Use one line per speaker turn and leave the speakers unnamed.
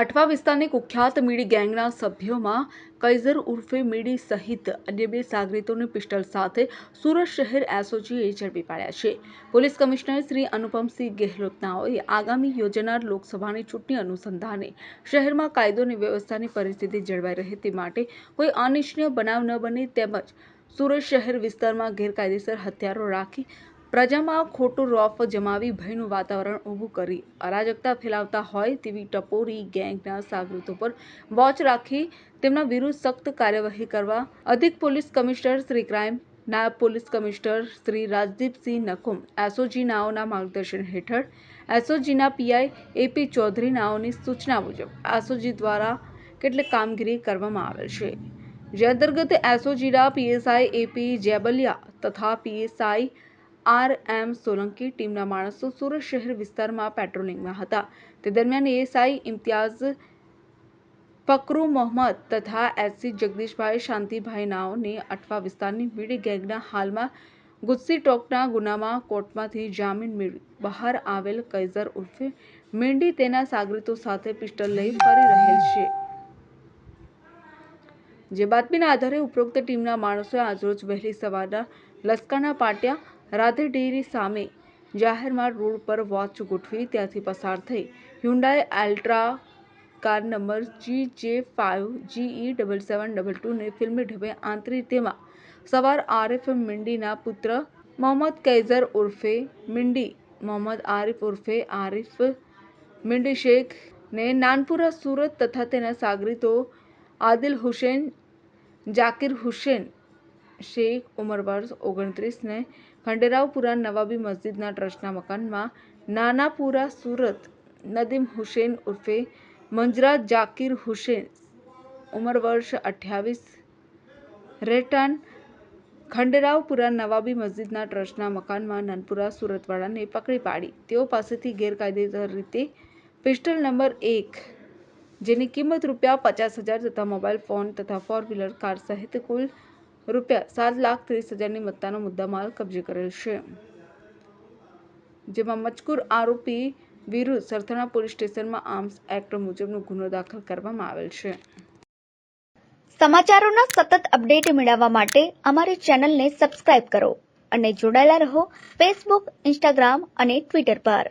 અઠવા વિસ્તારની કુખ્યાત મીડી ગેંગના સભ્યોમાં કૈઝર ઉર્ફે મીડી સહિત અન્ય 2 સાગરીતોને પિસ્ટલ સાથે સુરત શહેર એસઓજીએ ઝડપી પાડ્યા છે. પોલીસ કમિશનર શ્રી અનુપમસિંહ ગેહલોતનાઓએ આગામી યોજાનાર લોકસભાની ચૂંટણી અનુસંધાને શહેરમાં કાયદો અને વ્યવસ્થાની પરિસ્થિતિ જળવાઈ રહે તે માટે કોઈ અનિચ્છનીય બનાવ ન બને તેમજ સુરત શહેર વિસ્તારમાં ગેરકાયદેસર હથિયારો રાખી પ્રજામાં ખોટો રોફ જમાવી ભયનું વાતાવરણ ઊભું કરી અરાજકતા ફેલાવતા હોય તેવી ટપોરી ગેંગના સાગરીતો પર વોચ રાખી તેમના વિરુદ્ધ સખ્ત કાર્યવાહી કરવા અધિક પોલીસ કમિશનર શ્રી ક્રાઇમ, નાયબ police commissioner Shri Rajdeepsinh Nakum, SOG નાઓના માર્ગદર્શન હેઠળ એસઓજીના પીઆઈ એપી ચૌધરી નાઓની સૂચના મુજબ એસઓજી દ્વારા કેટલીક કામગીરી કરવામાં આવેલ છે, જે અંતર્ગત એસઓજીના પીએસઆઈ એપી જેબલિયા તથા પીએસઆઈ આર.એમ. સોલંકી ટીમના માણસો સુરત શહેર વિસ્તારમાં પેટ્રોલિંગમાં હતા. તે દરમિયાન એએસઆઈ ઇમ્તિયાઝ ફકરુ મોહમ્મદ તથા એસસી જગદીશભાઈ શાંતિભાઈ નાઓને અઠવા વિસ્તારની મીડી ગેંગના હાલમાં ગુસ્સી ટોકના ગુનામાં કોર્ટમાંથી જામીન મેળવી બહાર આવેલ કૈઝર ઉર્ફે મીંડી તેના સાગરીતો સાથે પિસ્ટલ લઈ ફરી રહેલ છે. જે બાતમીના આધારે ઉપરોક્ત ટીમના માણસોએ આજરોજ વહેલી સવારના લસકાના પાટિયા રાધે ડેરી સામે જાહેરમાર્ગ રોડ પર વોચ ગોઠવી ત્યાંથી પસાર થઈ Hyundai ultra car number GJ5GE7722 ને ફિલ્મી ઢબે આંતરી તેમાં સવાર આરિફ મીંડીના પુત્ર મોહમ્મદ કૈઝર ઉર્ફે મીંડી, મોહમ્મદ આરિફ ઉર્ફે આરિફ મીંડી શેખ ને નાનપુરા સુરત તથા તેના સાગરીતો આદિલ હુસેન, જાકીર હુસેન શેખ ઉંમર વર્ષ 29 ને ખંડેરાવપુરા નવાબી મસ્જિદના ટ્રસ્ટના મકાનમાં, નાનાપુરા સુરત નદીમ હુસેન ઉર્ફે મંજરાત જાકીર હુસેન ઉંમર વર્ષ 28 રહેઠાણ ખંડેરાવપુરા નવાબી મસ્જિદના ટ્રસ્ટના મકાનમાં નાનપુરા સુરતવાળાને પકડી પાડી તેઓ પાસેથી ગેરકાયદેસર રીતે પિસ્ટલ નંબર 1 જેની કિંમત ₹50,000 તથા મોબાઈલ ફોન તથા 4 વ્હીલર કાર સહિત કુલ ₹7,30,000ની મત્તાનો મુદ્દામાલ કબજે કરેલ છે, જેમાં મજકૂર આરોપી વિરુદ્ધ સરથાણા પોલીસ સ્ટેશનમાં આર્મ્સ એક્ટ મુજબનો ગુનો દાખલ કરવામાં આવેલ છે.
સમાચારોના સતત અપડેટ મેળવવા માટે અમારી ચેનલને સબસ્ક્રાઇબ કરો અને જોડાયેલા રહો ફેસબુક, ઇન્સ્ટાગ્રામ અને ટ્વિટર પર.